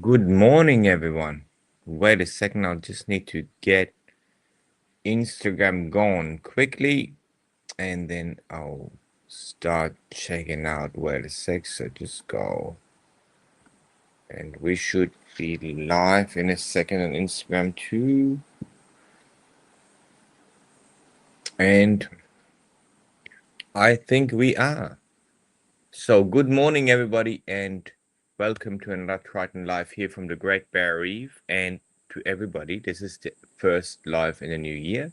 Good morning, everyone. Wait a second, I'll just need to get Instagram going quickly and then I'll start checking out. Wait a sec, so just go. And we should be live in a second on Instagram too. And I think we are. So, good morning, everybody, and welcome to another Triton Live here from the Great Barrier Reef. And to everybody, this is the first live in the new year.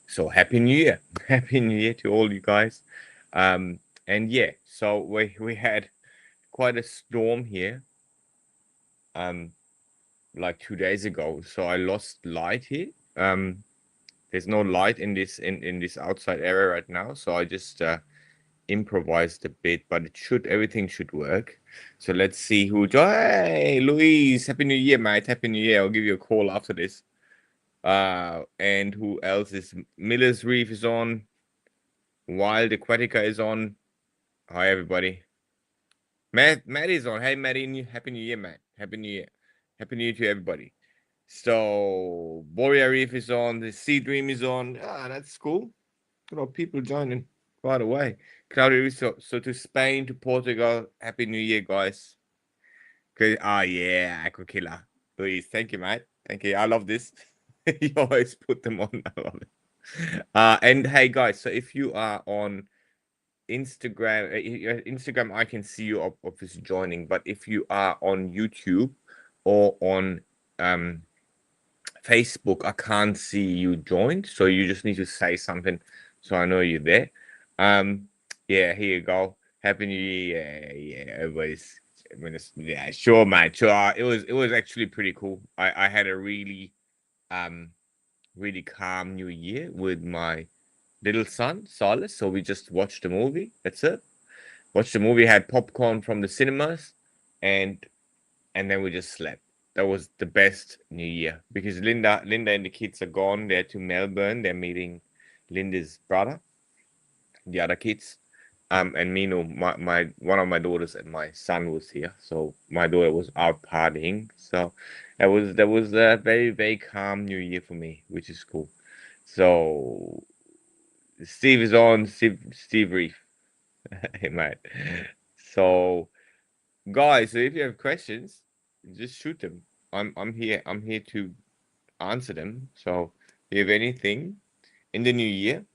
So happy new year. Happy new year to all you guys. And yeah, so we had quite a storm here um like 2 days ago. So I lost light here. There's no light in this outside area right now. So I just improvised a bit, but everything should work. So let's see hey Louise, happy new year, mate. Happy new year. I'll give you a call after this. And who else is Miller's Reef is on. Wild Aquatica is on. Hi, everybody. Matt is on. Hey, Matty, Happy New Year, Matt. Happy New Year. Happy New Year to everybody. So, Barrier Reef is on. The Sea Dream is on. Ah, that's cool. A lot of people joining right away. Claudia, so to Spain, to Portugal. Happy New Year, guys. Yeah, Aqua Killer. Please, thank you, mate. Thank you. I love this. You always put them on. I love it. And hey, guys, so if you are on Instagram, I can see you obviously joining, but if you are on YouTube or on Facebook, I can't see you joined, so you just need to say something so I know you're there. Yeah, here you go. Happy New Year. Yeah, everybody's yeah, sure, mate. Sure. It was actually pretty cool. I had a um really calm New Year with my little son, Silas. So we just watched the movie. That's it. Watched the movie, had popcorn from the cinemas, and and then we just slept. That was the best New Year because Linda and the kids are gone. They're to Melbourne. They're meeting Linda's brother, the other kids. And me, no, my one of my daughters and my son was here. So my daughter was out partying. So that was a very, very calm New Year for me, which is cool. So Steve is on. Steve Reef. Hey, mate. So, guys, so if you have questions, just shoot them. I'm here. I'm here to answer them. So, if you have anything in the new year,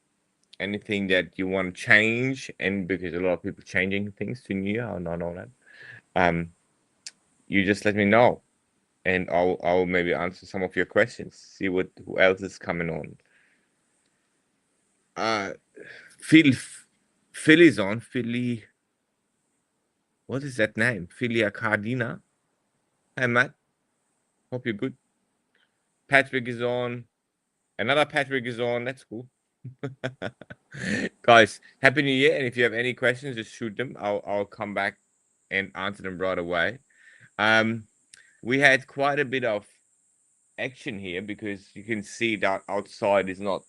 anything that you want to change, and because a lot of people changing things to new year, or not all that, um, you just let me know, and I'll maybe answer some of your questions. See who else is coming on. Uh, Phil, Philly's on. Philly, what is that name? Philia Cardina. Hi, Matt. Hope you're good. Patrick is on. Another Patrick is on. That's cool. Guys, happy new year. And if you have any questions, just shoot them. I'll come back and answer them right away. Um, we had quite a bit of action here because you can see that outside is not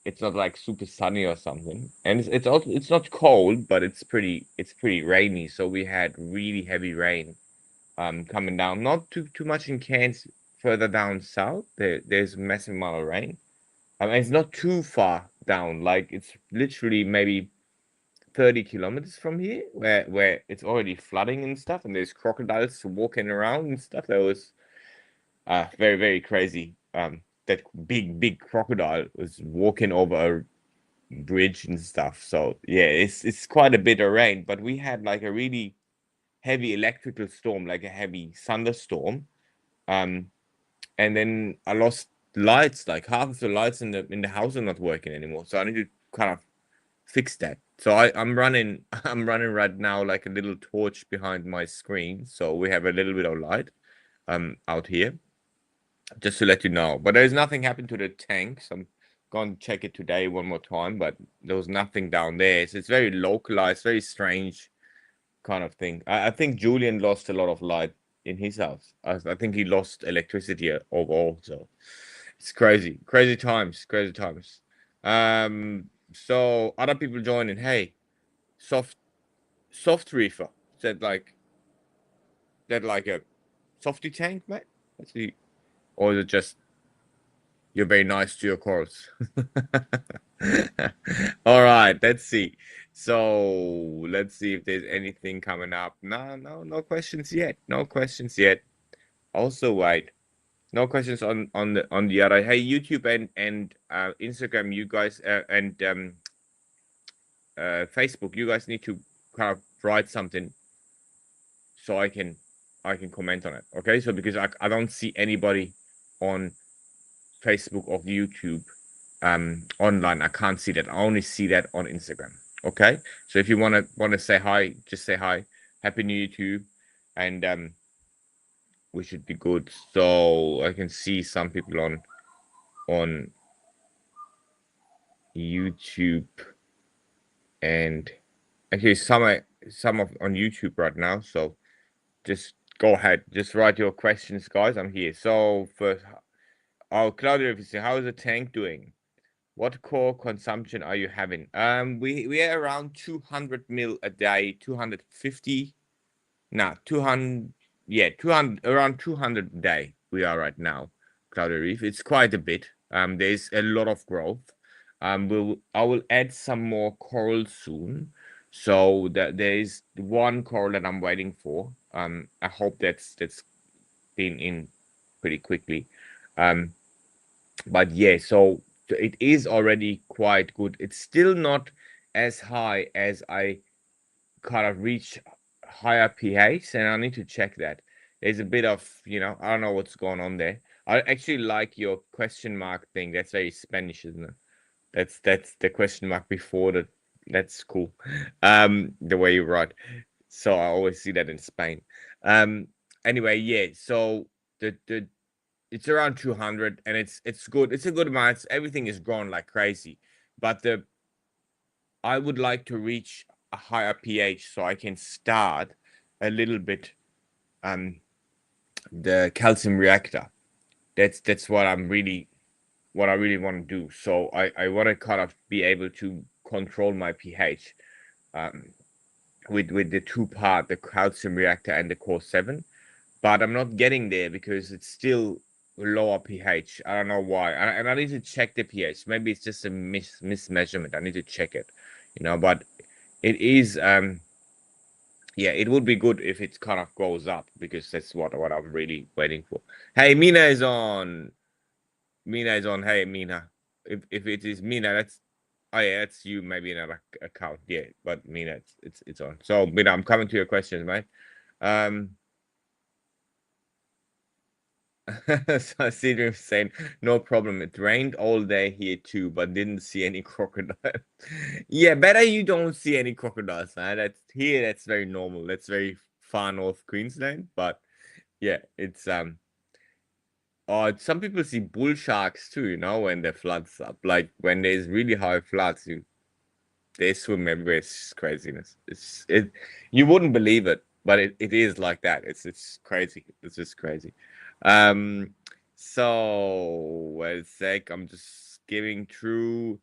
it's not like super sunny or something. And it's not cold, but it's pretty rainy. So we had really heavy rain coming down. Not too much in Cairns further down south. There's a massive amount of rain. It's not too far down. Like it's literally maybe 30 kilometers from here, where it's already flooding and stuff, and there's crocodiles walking around and stuff. That was very very crazy. That big crocodile was walking over a bridge and stuff. So yeah, it's quite a bit of rain, but we had like a really heavy electrical storm, like a heavy thunderstorm. Um, and then I lost lights, like half of the lights in the house are not working anymore. So I need to kind of fix that. So I'm running I'm running right now like a little torch behind my screen. So we have a little bit of light out here. Just to let you know. But there's nothing happened to the tank. So I'm going to check it today one more time, but there was nothing down there. So it's very localized, very strange kind of thing. I think Julian lost a lot of light in his house. I think he lost electricity overall. So it's crazy, crazy times. So other people joining. Hey, soft, soft reefer said like that, like a softy tank, mate? Let's see. Or is it just you're very nice to your corals? All right, let's see. So let's see if there's anything coming up. No questions yet. No questions yet. Also, wait. No questions on the other. Hey, YouTube and Instagram, you guys and Facebook, you guys need to kind of write something so I can comment on it. Okay, so because I don't see anybody on Facebook or YouTube online. I can't see that. I only see that on Instagram. Okay, so if you wanna say hi, just say hi. Happy New Year to you, and we should be good. So I can see some people on YouTube and actually some of on YouTube right now. So just go ahead, just write your questions, guys. I'm here. So first, oh, Claudia, if you say, how is the tank doing? What core consumption are you having? We are around 200 mil a day, 250. No, 200. Yeah, 200 around 200 a day. We are right now, Cloudy Reef. It's quite a bit. There's a lot of growth. I will add some more coral soon. So that there is one coral that I'm waiting for. I hope that's been in pretty quickly. Um, but yeah, so it is already quite good. It's still not as high as I kind of reach higher pH, and I need to check that. There's a bit of, I don't know what's going on there. I actually like your question mark thing. That's very Spanish, isn't it? That's the question mark before the. That's cool. The way you write. So I always see that in Spain. Um. Anyway, yeah. So the it's around 200, and it's good. It's a good amount. Everything is growing like crazy, but the I would like to reach a higher pH so I can start a little bit the calcium reactor. That's what I really want to do. So I want to kind of be able to control my pH um, with the two part, the calcium reactor and the core 7. But I'm not getting there because it's still lower pH. I don't know why. And I need to check the pH. Maybe it's just a mismeasurement. I need to check it, but it is yeah, it would be good if it kind of goes up because that's what I'm really waiting for. Hey, Mina is on. Mina is on. Hey, Mina. If it is Mina, that's oh yeah, that's you. Maybe another account. Yeah, but Mina, it's on. So Mina, I'm coming to your questions, mate. Um, so Cedric saying, no problem. It rained all day here too, but didn't see any crocodile. Yeah, better you don't see any crocodiles, man. That's very normal. That's very far north Queensland. But yeah, it's some people see bull sharks too, when the floods up. Like when there's really high floods, they swim everywhere. It's craziness. You wouldn't believe it, but it is like that. It's crazy. It's just crazy. Um, so wait a sec. I'm just giving through.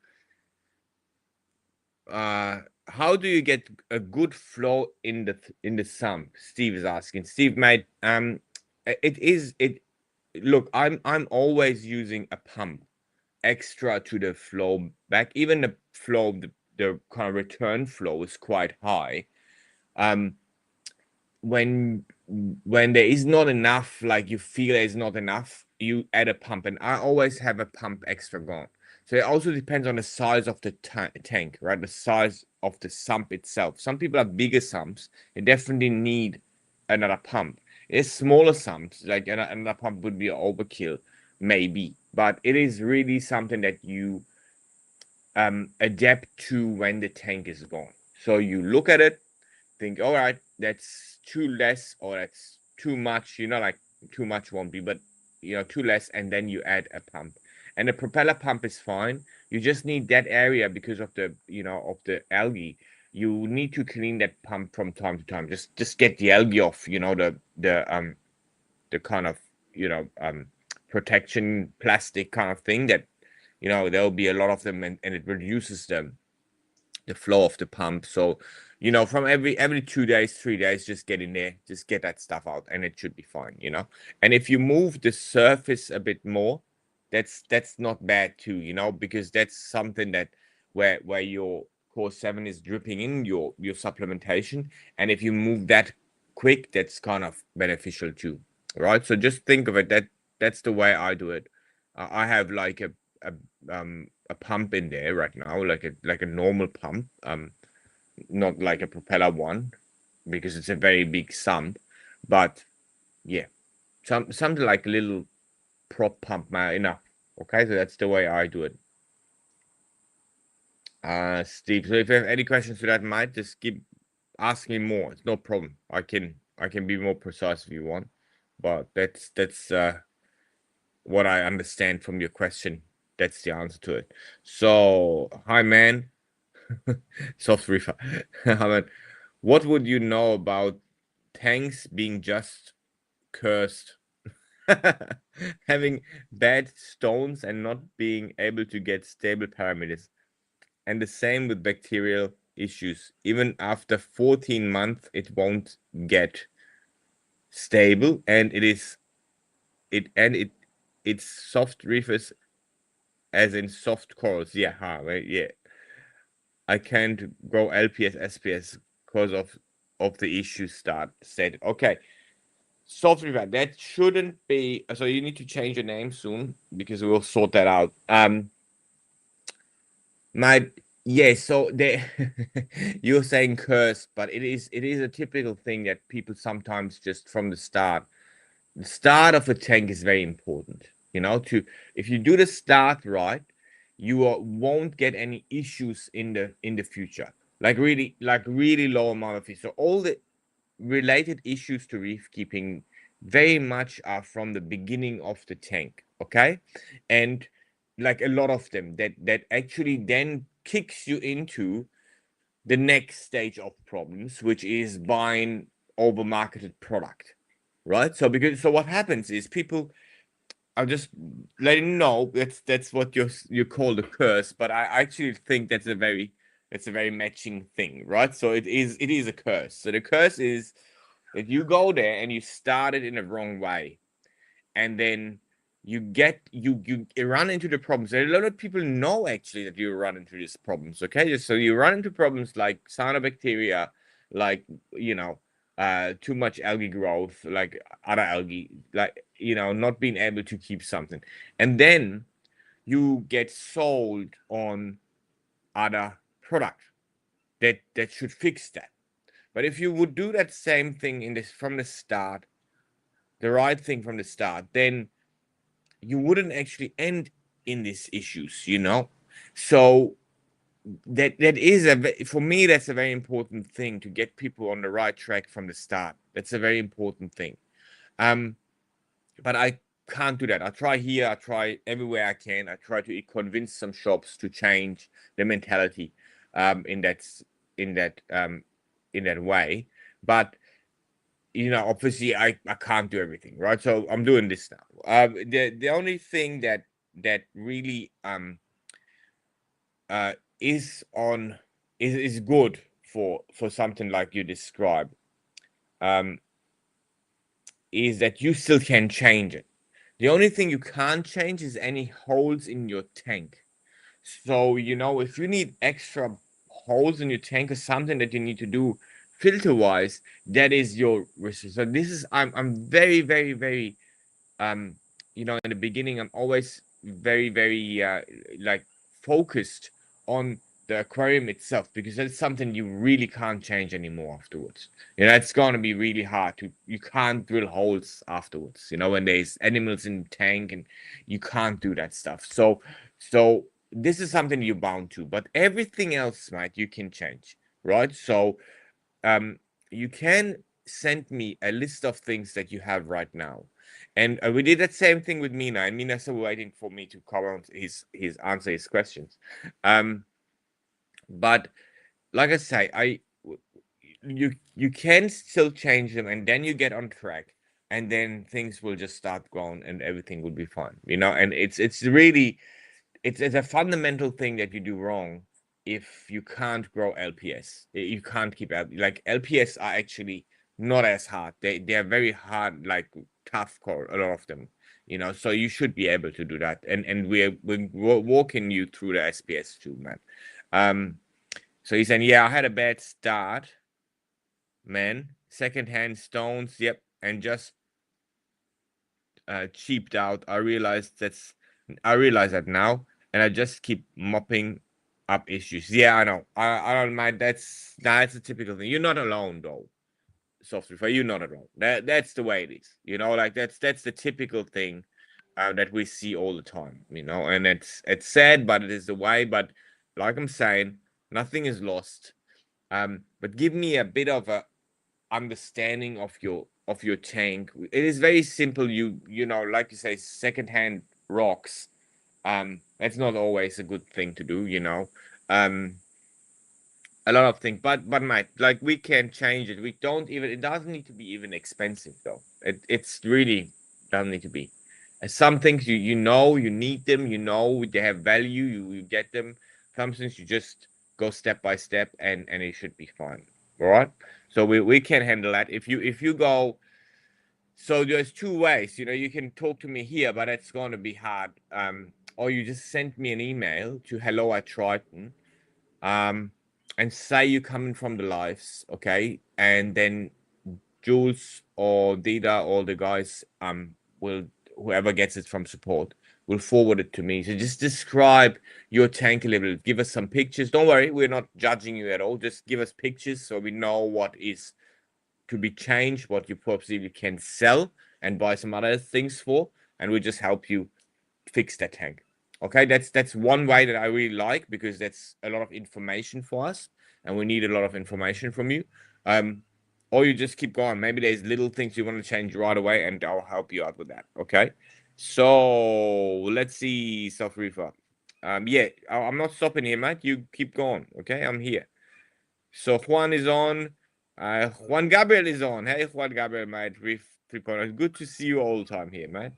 How do you get a good flow in the sump? Steve is asking. Steve, mate. It is it. Look, I'm always using a pump extra to the flow back. Even the flow, the kind of return flow is quite high. Um, when there is not enough, like you feel there's not enough, you add a pump, and I always have a pump extra going. So it also depends on the size of the tank, right? The size of the sump itself. Some people have bigger sumps. They definitely need another pump. It's smaller sumps, like another pump would be overkill, maybe. But it is really something that you adapt to when the tank is gone. So you look at it, think, all right, that's too less or that's too much, like too much won't be, but too less, and then you add a pump. And the propeller pump is fine. You just need that area because of the algae. You need to clean that pump from time to time. Just get the algae off, the kind of protection plastic kind of thing that there'll be a lot of them, and it reduces the flow of the pump. So, you know, from every 2 days, 3 days, just get in there, just get that stuff out, and it should be fine, you know. And if you move the surface a bit more, that's not bad too, you know, because that's something that where your core 7 is dripping in your supplementation, and if you move that quick, that's kind of beneficial too, right? So just think of it that's the way I do it. I have like a pump in there right now, like a normal pump, not like a propeller one, because it's a very big sump, but yeah, something like a little prop pump enough. Okay, so that's the way I do it. Steve, so if you have any questions to that, mate, just keep asking me more. It's no problem. I can be more precise if you want, but that's what I understand from your question. That's the answer to it. So, hi man, soft reefer. Hi man, what would you know about tanks being just cursed? Having bad stones and not being able to get stable parameters. And the same with bacterial issues. Even after 14 months, it won't get stable, and it's soft reefers as in soft corals. Yeah, right, yeah. I can't grow LPS, SPS because of the issue stated. Okay. Soft reefer, that shouldn't be, so you need to change your name soon because we'll sort that out. My yeah, so they you're saying curse, but it is a typical thing that people sometimes just from the start. The start of a tank is very important. You know, to if you do the start right, you won't get any issues in the future. Like really low amount of fish. So all the related issues to reef keeping very much are from the beginning of the tank, okay? And like a lot of them that actually then kicks you into the next stage of problems, which is buying over marketed product, right? So what happens is people are just letting you know that's what you call the curse, but I actually think that's a very matching thing, right? So it is a curse. So the curse is if you go there and you start it in the wrong way, and then you run into the problems. A lot of people know actually that you run into these problems. Okay, so you run into problems like cyanobacteria, like too much algae growth, like other algae, like not being able to keep something, and then you get sold on other product that should fix that. But if you would do that same thing in this from the start, the right thing from the start, then you wouldn't actually end in these issues, So that is for me, that's a very important thing to get people on the right track from the start. That's a very important thing. Um, but I can't do that. I try here, I try everywhere I can. I try to convince some shops to change the mentality in that way. But obviously I can't do everything, right? So I'm doing this now. The only thing that really uh is on is good for something like you describe um is that you still can change it. The only thing you can't change is any holes in your tank. So, if you need extra holes in your tank or something that you need to do filter wise, that is your risk. So this is I'm very, very, very in the beginning, I'm always very, very like focused on the aquarium itself because that's something you really can't change anymore afterwards. It's gonna be really hard you can't drill holes afterwards, when there's animals in the tank and you can't do that stuff. So this is something you're bound to, but everything else, right, you can change, right? So um, you can send me a list of things that you have right now. And we did that same thing with Mina, and Mina's still waiting for me to comment his answer his questions. But like I say, you can still change them, and then you get on track, and then things will just start going, and everything will be fine. And it's really it's a fundamental thing that you do wrong if you can't grow LPS. You can't keep like LPS are actually not as hard. They're very hard, like tough core, a lot of them, you know. So you should be able to do that. And we're walking you through the SPS too, man. So he's saying, yeah, I had a bad start, man. Secondhand stones, yep, and just cheaped out. I realize that now, and I just keep mopping up issues. Yeah, I know. I don't mind. That's a typical thing. You're not alone though. Soft refer, you're not alone. That's the way it is. You know, like that's the typical thing that we see all the time. You know, and it's sad, but it is the way. But like I'm saying, nothing is lost. But give me a bit of a understanding of your tank. It is very simple. You know, like you say, secondhand rocks. That's not always a good thing to do, you know. Um, a lot of things, but mate, like we can change it. We don't even. It doesn't need to be even expensive though. It's really doesn't need to be. Some things you know you need them. You know they have value. You get them. Some things you just go step by step, and it should be fine. All right. So we can handle that. If you go, so there's two ways. You know, you can talk to me here, but it's going to be hard. Or you just send me an email to hello@Triton, um, and say you're coming from the lives, okay, and then Jules or Dida or the guys will, whoever gets it from support will forward it to me. So just describe your tank a little bit. Give us some pictures. Don't worry, we're not judging you at all. Just give us pictures so we know what is to be changed, what you possibly can sell and buy some other things for, and we'll just help you fix that tank. Okay, that's one way that I really like, because that's a lot of information for us, and we need a lot of information from you. Um, or you just keep going. Maybe there's little things you want to change right away, and I'll help you out with that. Okay, so let's see, South Reefer. Yeah, I'm not stopping here, mate. You keep going. Okay, I'm here. So Juan is on. Juan Gabriel is on. Hey, Juan Gabriel, mate. Reef 3.0. Good to see you all the time here, mate.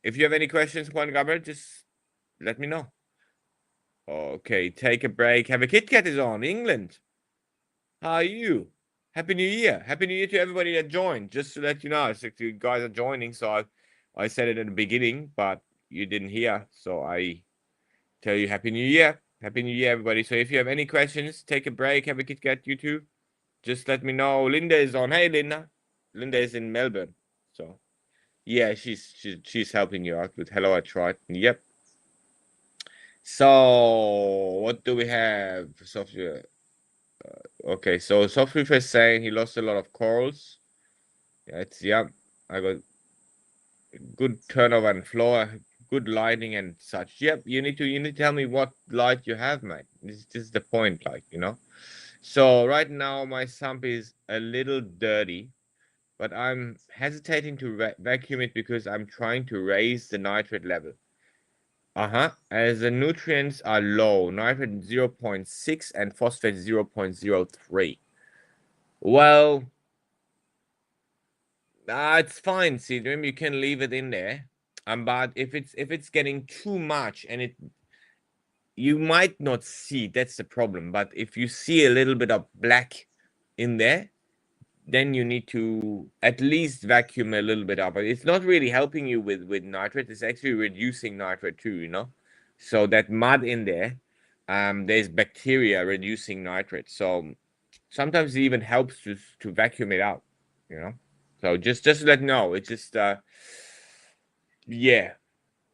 If you have any questions, Juan Gabriel, just let me know. Okay, take a break. Have a Kit Kat is on. England. How are you? Happy New Year. Happy New Year to everybody that joined. Just to let you know, so you guys are joining. So I said it in the beginning, but you didn't hear. So I tell you Happy New Year. Happy New Year, everybody. So if you have any questions, take a break. Have a Kit Kat, you too. Just let me know. Linda is on. Hey, Linda. Linda is in Melbourne. So yeah, she's helping you out with Hello, I tried. Yep. So what do we have? Software. Okay, so Software is saying he lost a lot of corals. Yeah, I got good turnover and floor, good lighting and such. Yep, you need to tell me what light you have, mate. This is the point, like, you know. So right now my sump is a little dirty, but I'm hesitating to vacuum it because I'm trying to raise the nitrate level. As the nutrients are low, nitrate 0.6 and phosphate 0.03. Well, it's fine, Cedric. You can leave it in there. But if it's getting too much and you might not see, that's the problem. But if you see a little bit of black in there, then you need to at least vacuum a little bit up. But it's not really helping you with nitrate. It's actually reducing nitrate too, you know. So that mud in there, there's bacteria reducing nitrate. So sometimes it even helps to vacuum it out, you know. So just let know. It's just yeah.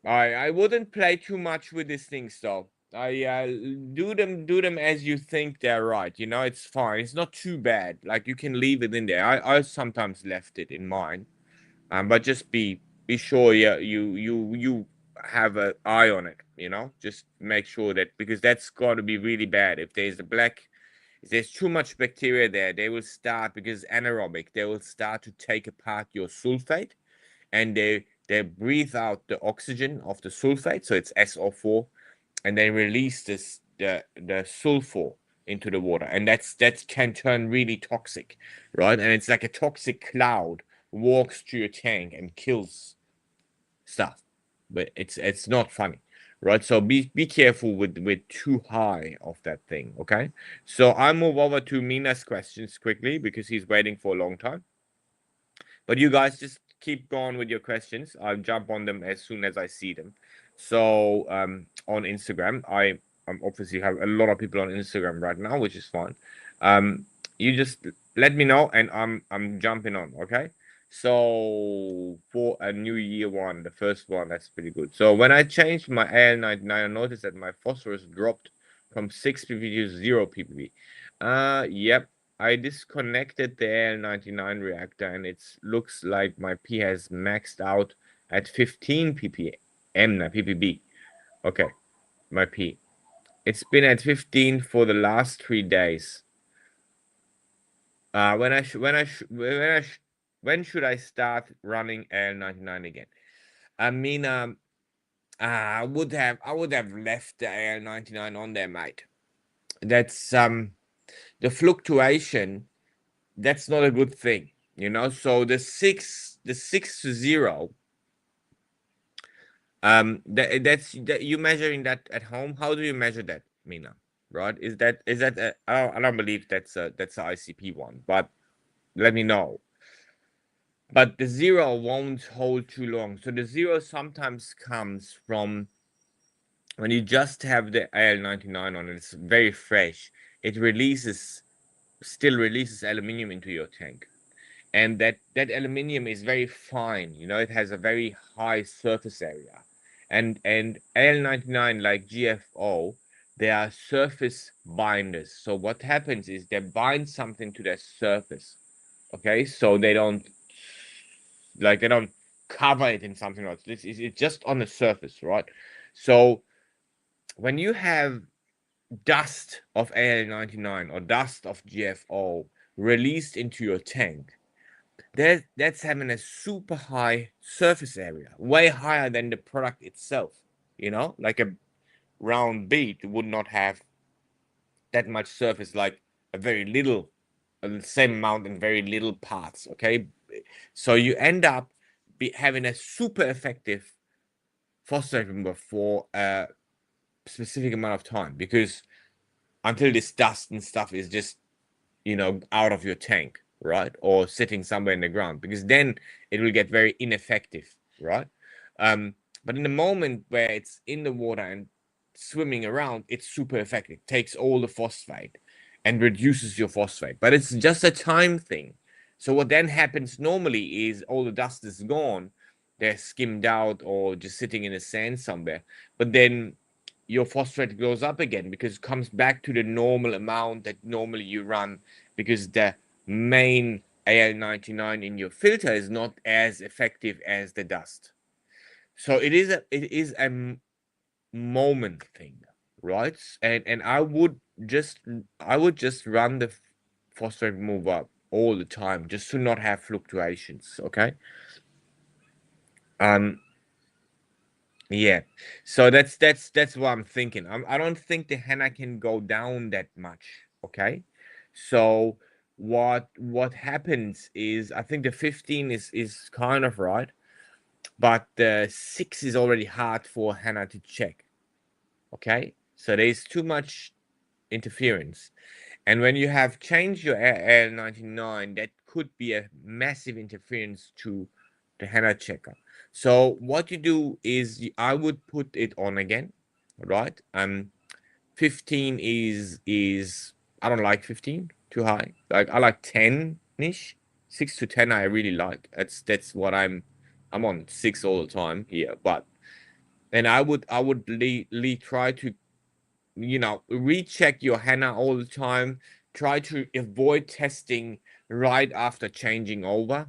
I wouldn't play too much with these things though. I do them as you think they're right. You know, it's fine. It's not too bad. Like you can leave it in there. I sometimes left it in mine. But just be sure, yeah, you have an eye on it. You know, just make sure that, because that's got to be really bad. If there's too much bacteria there, they will start, because anaerobic. They will start to take apart your sulfate, and they breathe out the oxygen of the sulfate, so it's SO4, and they release the sulfur into the water, and that can turn really toxic, right? And it's like a toxic cloud walks through your tank and kills stuff, but it's not funny, right? So be careful with too high of that thing, okay? So I move over to Mina's questions quickly because he's waiting for a long time. But you guys just keep going with your questions. I'll jump on them as soon as I see them. So on Instagram, I obviously have a lot of people on Instagram right now, which is fine. You just let me know, and I'm jumping on. Okay. So for a new year one, the first one, that's pretty good. So when I changed my AL99, I noticed that my phosphorus dropped from 6 ppb to 0 ppb. Yep, I disconnected the AL99 reactor, and it looks like my P has maxed out at 15 ppm, ppb. Okay, my P. It's been at 15 for the last 3 days. When should I start running AL99 again? I mean, I would have left the AL99 on there, mate. That's the fluctuation. That's not a good thing, you know. So the 6 to 0, that's you measuring that at home. How do you measure that, Mina? Right? Is that I don't believe that's a ICP one, but let me know. But the 0 won't hold too long. So the 0 sometimes comes from when you just have the AL99 on it. It's very fresh. It still releases aluminium into your tank. And that aluminium is very fine, you know. It has a very high surface area, and Al99, like GFO, they are surface binders. So what happens is they bind something to their surface, okay? So they don't cover it in something else. It's just on the surface, right? So when you have dust of Al99 or dust of GFO released into your tank, that's having a super high surface area, way higher than the product itself. You know, like a round bead would not have that much surface, like a very little, the same amount in very little parts. Okay, so you end up having a super effective phosphate remover for a specific amount of time, because until this dust and stuff is just, you know, out of your tank, right? Or sitting somewhere in the ground, because then it will get very ineffective, right? But in the moment where it's in the water and swimming around, it's super effective. It takes all the phosphate and reduces your phosphate, but it's just a time thing. So what then happens normally is all the dust is gone, they're skimmed out or just sitting in the sand somewhere, but then your phosphate goes up again because it comes back to the normal amount that normally you run, because the main Al99 in your filter is not as effective as the dust. So it is a moment thing, right? And I would just run the phosphate remover all the time just to not have fluctuations. Okay. Um. Yeah. So that's what I'm thinking. I don't think the henna can go down that much. Okay. So what happens is, I think the 15 is kind of right, but the 6 is already hard for henna to check. Okay. So there's too much interference. And when you have changed your L99, that could be a massive interference to the henna checker. So what you do is I would put it on again, right? 15 is I don't like 15, too high. Like I like 10-ish. 6 to 10 I really like. That's what I'm on 6 all the time here. But then I would try to, you know, recheck your henna all the time. Try to avoid testing right after changing over.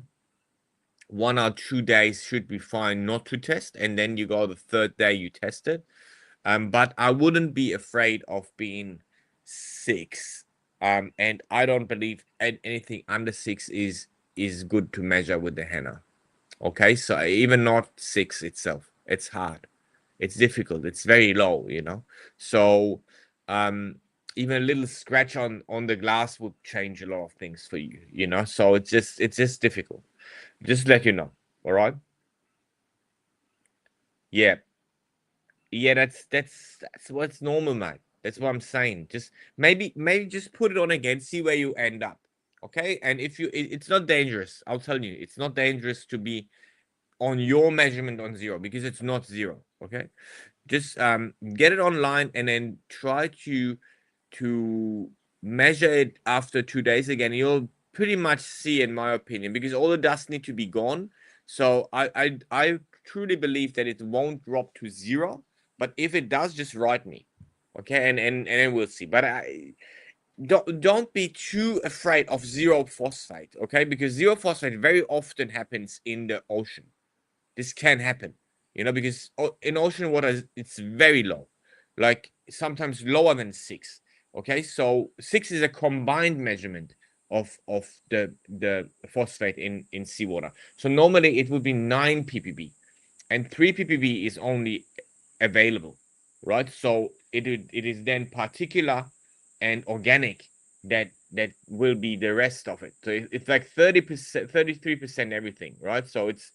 1 or 2 days should be fine not to test, and then you go the third day you test it. But I wouldn't be afraid of being 6. And I don't believe anything under 6 is good to measure with the henna. Okay, so even not 6 itself, it's hard, it's difficult, it's very low, you know. So um even a little scratch on the glass would change a lot of things for you, you know. So it's just difficult. Just let you know. All right. Yeah. Yeah, that's what's normal, mate. That's what I'm saying. Just maybe just put it on again, see where you end up. Okay, and if it's not dangerous. I'll tell you, it's not dangerous to be on your measurement on zero because it's not zero. Okay, just get it online and then try to measure it after 2 days again. You'll pretty much see, in my opinion, because all the dust need to be gone. So I truly believe that it won't drop to zero. But if it does, just write me, okay? And then we'll see. But I don't be too afraid of zero phosphate, okay? Because zero phosphate very often happens in the ocean. This can happen, because in ocean water it's very low, like sometimes lower than 6. Okay, so 6 is a combined measurement of the phosphate in seawater. So normally it would be 9 ppb, and 3 ppb is only available, right? So it is then particular and organic that will be the rest of it. So it's like 30%, 33% everything, right? So it's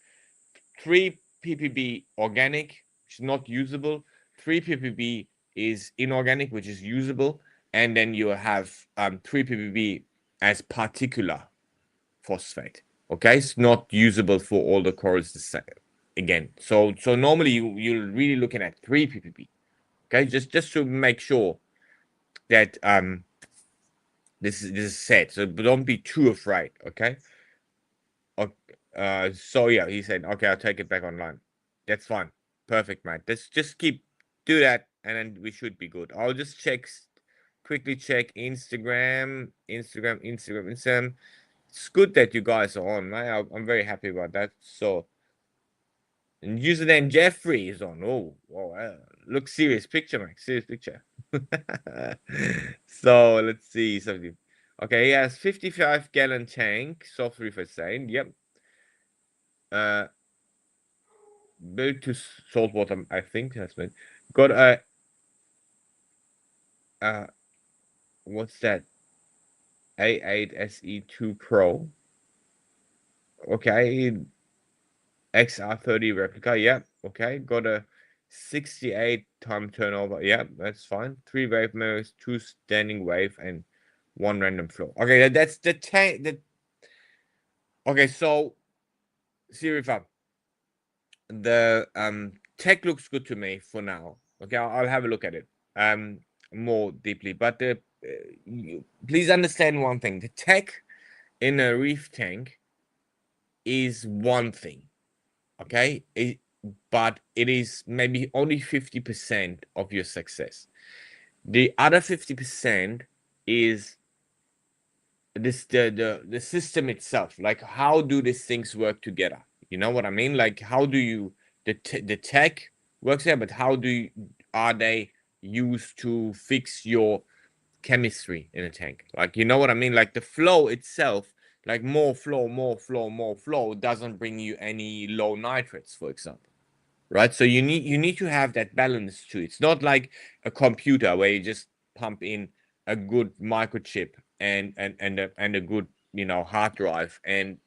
3 ppb organic, which is not usable. 3 ppb is inorganic, which is usable. And then you have 3 ppb as particular phosphate. Okay, it's not usable for all the corals the same. Again, so normally you're really looking at 3 ppb. Okay, just to make sure that this is set. So don't be too afraid. Okay. So yeah, he said, okay, I'll take it back online. That's fine. Perfect, mate. Let's just do that, and then we should be good. I'll just quickly check Instagram. It's good that you guys are on, mate. I'm very happy about that. So, and username Jeffrey is on. Oh, look, serious picture, mate. Serious picture. So let's see something. Okay, he has 55-gallon tank, soft reef saying. Yep. Built to saltwater, I think that's been got uh what's that? A8 SE2 Pro. Okay, XR30 replica. Yeah. Okay, got a 68 time turnover. Yeah, that's fine. 3 wave mirrors, 2 standing wave, and 1 random flow. Okay, that's the tank. Okay, so Sirifa, the tech looks good to me for now. Okay, I'll have a look at it more deeply. But please understand one thing: the tech in a reef tank is one thing. Okay, but it is maybe only 50% of your success. The other 50% is the system itself. Like, how do these things work together? You know what I mean? Like, how do you the tech works there, but are they used to fix your chemistry in a tank? Like, you know what I mean? Like the flow itself, like more flow doesn't bring you any low nitrates, for example. Right? So you need to have that balance too. It's not like a computer where you just pump in a good microchip and a good hard drive and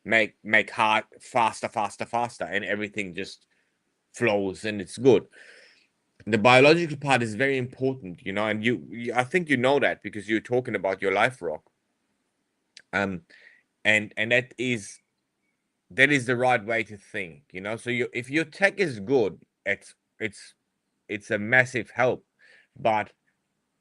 make hard faster, and everything just flows and it's good. The biological part is very important, and I think you know that because you're talking about your life rock. And that is the right way to think, so if your tech is good, it's it's a massive help, but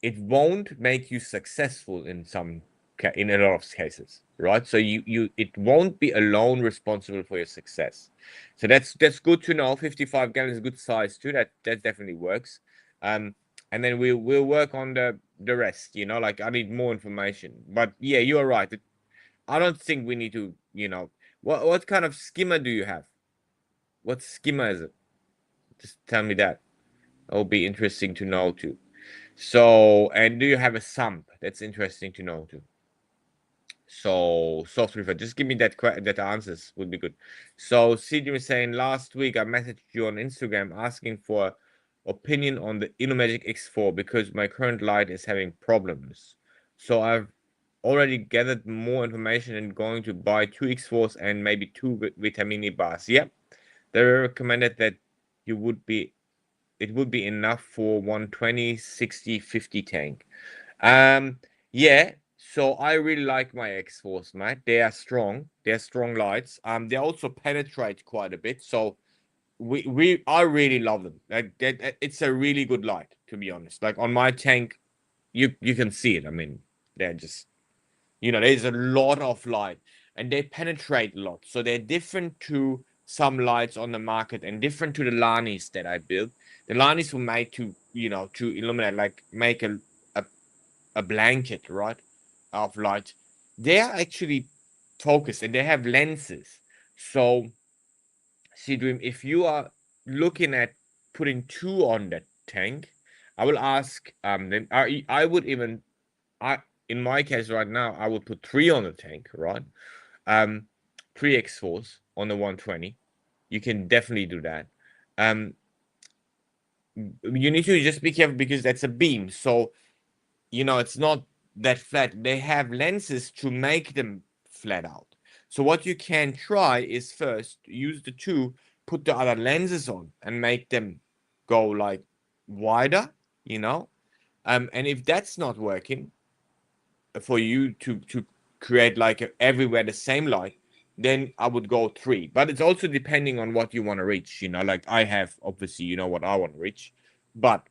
it won't make you successful in a lot of cases, right? So it won't be alone responsible for your success. So that's good to know. 55 gallons is good size too. That definitely works. um and then we'll work on the rest, like I need more information. But yeah, you are right. I don't think we need to, what kind of skimmer do you have? What skimmer is it? Just tell me that. It'll be interesting to know too. So, and do you have a sump? That's interesting to know too. So, soft river, just give me that answers would be good. So, CJ is saying last week I messaged you on Instagram asking for opinion on the Innomagic X4 because my current light is having problems. So I've already gathered more information and going to buy 2 X4s and maybe 2 Vitamini bars. Yep, they recommended that you would be it would be enough for 120, 60, 50 tank. Yeah, so I really like my X-Force, mate. They are strong. They're strong lights. They also penetrate quite a bit. So I really love them. Like it's a really good light, to be honest. Like on my tank, you can see it. I mean, they're just, there's a lot of light and they penetrate a lot. So they're different to some lights on the market and different to the Lanis that I built. The Lanis were made to, to illuminate, like make a, a blanket, right, of light. They are actually focused and they have lenses. So, see, Dream, if you are looking at putting two on that tank, I will ask, then I would even, I, in my case right now, I would put three on the tank, right? Um, three X4s on the 120. You can definitely do that. Um, you need to just be careful because that's a beam. So, it's not that flat. They have lenses to make them flat out. So what you can try is first use the two, put the other lenses on and make them go like wider, you know? And if that's not working for you to create like everywhere the same light, then I would go three. But it's also depending on what you want to reach, like I have obviously, what I want to reach. But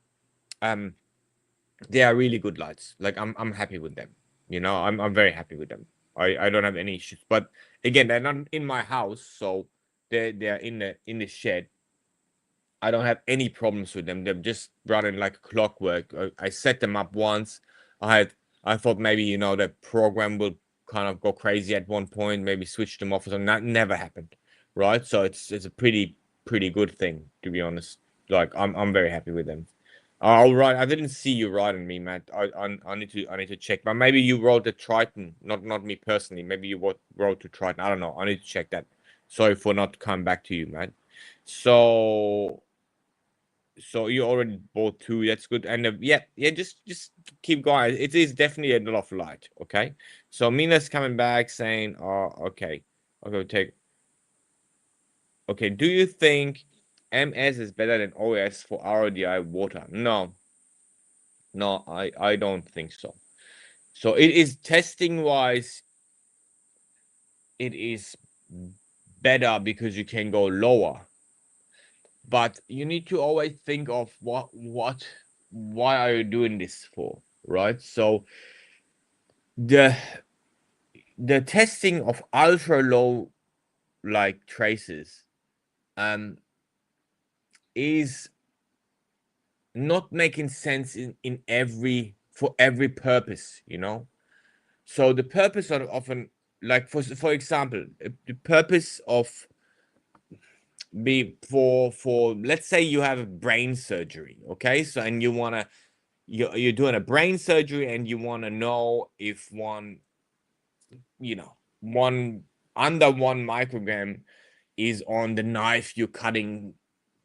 um they are really good lights. Like I'm happy with them. I'm very happy with them. I don't have any issues. But again, they're not in my house, so they're in the shed. I don't have any problems with them. They're just running like clockwork. I set them up once. I thought maybe the program will kind of go crazy at one point, maybe switch them off or something. That never happened, right? So it's a pretty good thing, to be honest. Like I'm very happy with them. All right, I didn't see you writing me, Matt. I need to check, but maybe you wrote the Triton, not me personally. Maybe you wrote to Triton. I don't know. I need to check that. Sorry for not coming back to you, Matt. So you already bought two. That's good. And yeah, just keep going. It is definitely a lot of light. Okay. So Mina's coming back saying, "Oh, okay, okay, take. Okay, do you think MS is better than OS for RODI water? No, no, I don't think so. So it is testing wise, it is better because you can go lower. But you need to always think of why are you doing this for, right? So the the testing of ultra low like traces um is not making sense in for every purpose. So the purpose of an, like for example, the purpose of be for let's say you have a brain surgery, okay? So and you're doing a brain surgery and you want to know if one under 1 microgram is on the knife you're cutting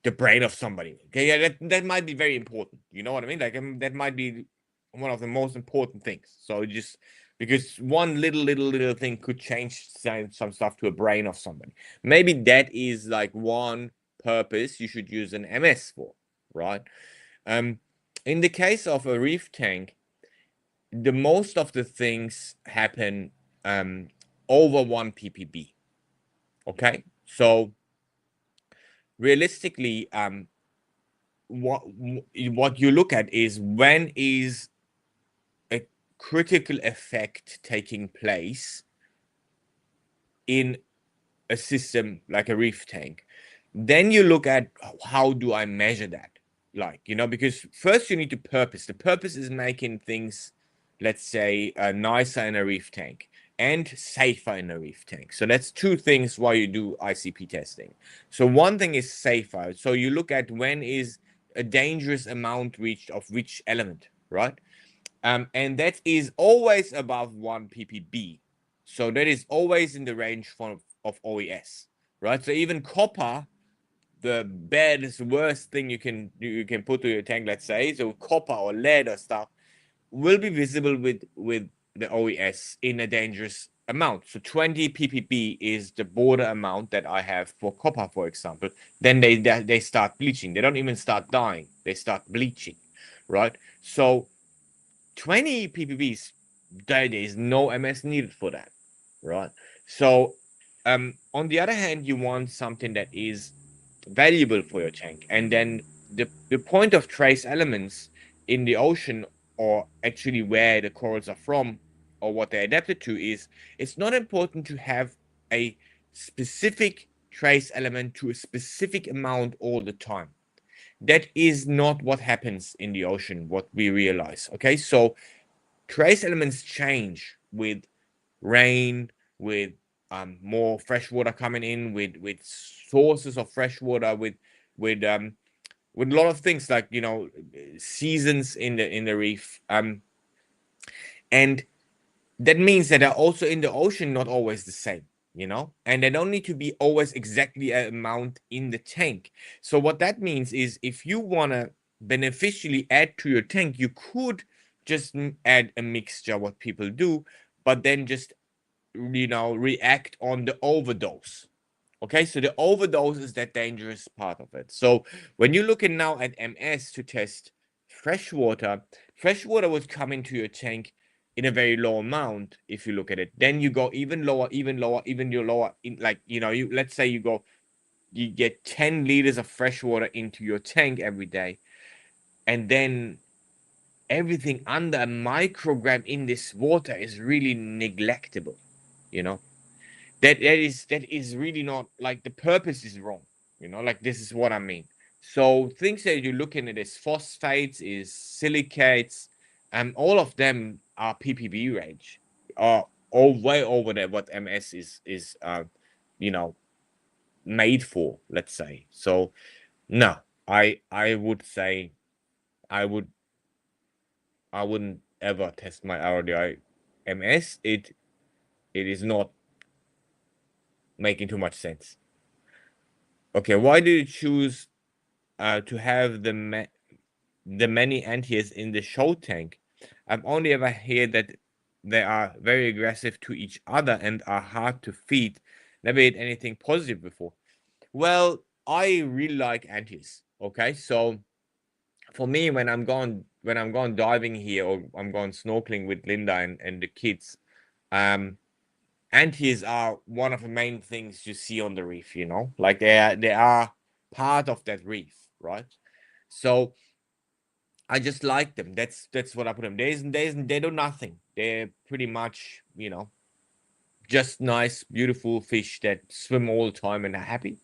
the brain of somebody. Okay, yeah, that might be very important. You know what I mean? Like that might be one of the most important things. So just because one little thing could change some stuff to a brain of somebody. Maybe that is like one purpose you should use an MS for, right? Um, in the case of a reef tank, the most of the things happen over 1 ppb. Okay, so realistically, what you look at is when is a critical effect taking place in a system like a reef tank. Then you look at how do I measure that, like, because first you need to purpose. The purpose is making things, let's say, nicer in a reef tank and safer in a reef tank. So that's two things why you do ICP testing. So one thing is safer. So you look at when is a dangerous amount reached of which element, right? And that is always above 1 ppb. So that is always in the range of OES, right? So even copper, the baddest worst thing you can put to your tank, let's say, so copper or lead or stuff, will be visible with the OES in a dangerous amount. So 20 ppb is the border amount that I have for copper, for example. Then they start bleaching. They don't even start dying. They start bleaching, right? So 20 ppbs, there is no MS needed for that, right? So on the other hand, you want something that is valuable for your tank. And then the point of trace elements in the ocean, or actually where the corals are from or what they're adapted to, is it's not important to have a specific trace element to a specific amount all the time. That is not what happens in the ocean, what we realize. Okay, so trace elements change with rain, with more fresh water coming in, with sources of fresh water, with a lot of things, like, you know, seasons in the reef, and that means that they're also in the ocean not always the same, you know, and they don't need to be always exactly an amount in the tank. So what that means is, if you want to beneficially add to your tank, you could just add a mixture, what people do, but then just, you know, react on the overdose. Okay, so the overdose is that dangerous part of it. So when you're looking now at MS to test freshwater, freshwater would come into your tank in a very low amount. If you look at it, then you go even lower, even lower, even your lower, in, like, you know, you, let's say you get 10 liters of freshwater into your tank every day, and then everything under a microgram in this water is really neglectable, you know. That is really not, like, the purpose is wrong, you know, like, this is what I mean. So things that you're looking at is phosphates, is silicates, and all of them are ppb range, all way over there what MS is you know, made for, let's say. So no, I would say I would I wouldn't ever test my RDI MS. It is not making too much sense. Okay, why do you choose to have the many antias in the show tank? I've only ever heard that they are very aggressive to each other and are hard to feed. Never heard anything positive before. Well, I really like antis. Okay, so for me, when I'm going diving here, or I'm going snorkeling with Linda and the kids, antis are one of the main things you see on the reef, you know, like they are part of that reef, right? So I just like them. That's what I put them. They do nothing. They're pretty much, you know, just nice, beautiful fish that swim all the time and are happy.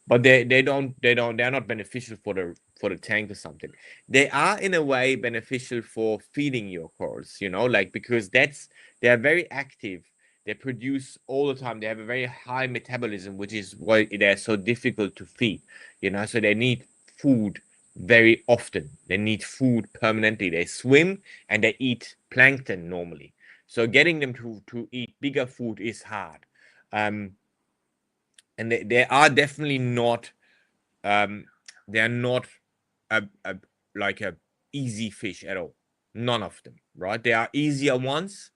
But they're not beneficial for the tank or something. They are in a way beneficial for feeding your corals, you know, like, because they are very active. They produce all the time. They have a very high metabolism, which is why they're so difficult to feed, you know. So they need food very often. They need food permanently. They swim and they eat plankton normally. So getting them to eat bigger food is hard. And they are definitely not they're not a like a easy fish at all. None of them, right? There are easier ones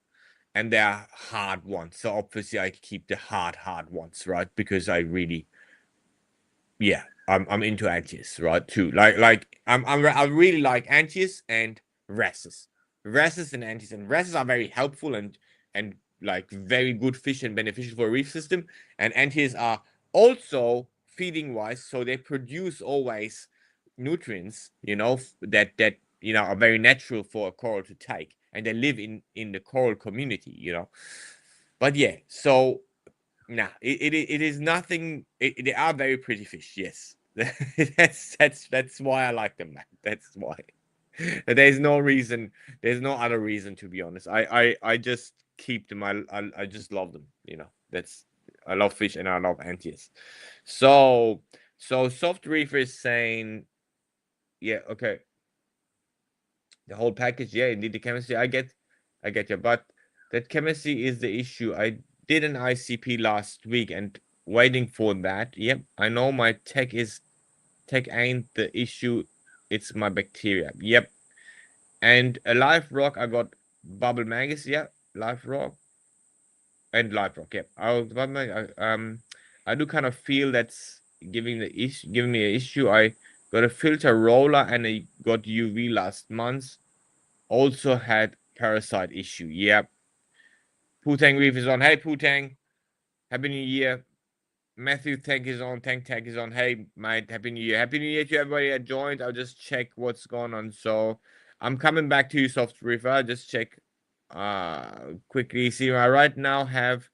and there are hard ones. So obviously I keep the hard ones, right? Because I really, yeah, I'm into anchias, right? Too. I really like anchias and wrasses. Wrasses and anchias, and wrasses are very helpful and like very good fish and beneficial for a reef system. And anchias are also feeding wise, so they produce always nutrients, you know, that you know are very natural for a coral to take, and they live in the coral community, you know. But yeah, so nah, it is nothing. They are very pretty fish, yes. That's why I like them, man. That's why. There's no reason. There's no other reason, to be honest. I just keep them. I just love them. You know. That's I love fish and I love antias. So soft reefer is saying, yeah, okay, the whole package. Yeah, indeed, the chemistry. I get you, but that chemistry is the issue. I did an ICP last week and waiting for that. Yep, I know my tech ain't the issue. It's my bacteria. Yep, and a live rock. I got bubble maggots. Yeah, live rock. And live rock, yeah. I do kind of feel that's giving me an issue. I got a filter roller and I got UV last month. Also had parasite issue. Yeah. Putang Reef is on. Hey Putang, Happy New Year. Matthew Tank is on. Tank Tag is on. Hey mate, Happy New Year. Happy New Year to everybody that joined. I'll just check what's going on. So I'm coming back to you, Soft Reefer. Just check quickly. See, I right now have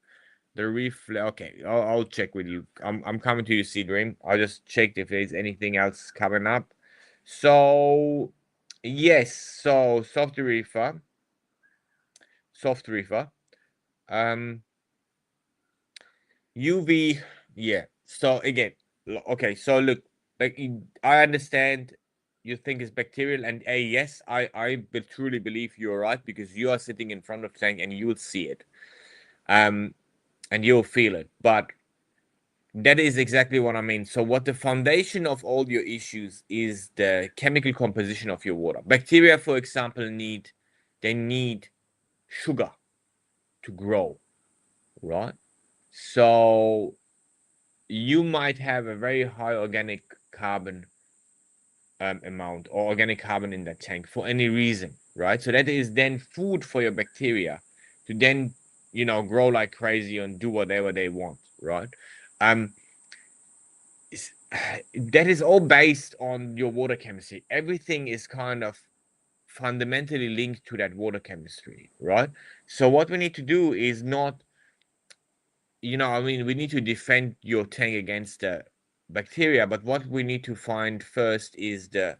the reef. Okay, I'll check with you. I'm coming to you, Sea Dream. I'll just check if there's anything else coming up. So yes, so Soft Reefer. Soft Reefer. UV, yeah. So again, okay. So look, like I understand you think it's bacterial, and yes, I truly believe you're right because you are sitting in front of the tank and you'll see it, and you'll feel it. But that is exactly what I mean. So what the foundation of all your issues is the chemical composition of your water. Bacteria, for example, need sugar to grow, right? So you might have a very high organic carbon amount or organic carbon in that tank for any reason, right? So that is then food for your bacteria to then, grow like crazy and do whatever they want, right? Um, that is all based on your water chemistry. Everything is kind of fundamentally linked to that water chemistry, right? So what we need to do is not, we need to defend your tank against the bacteria, but what we need to find first is the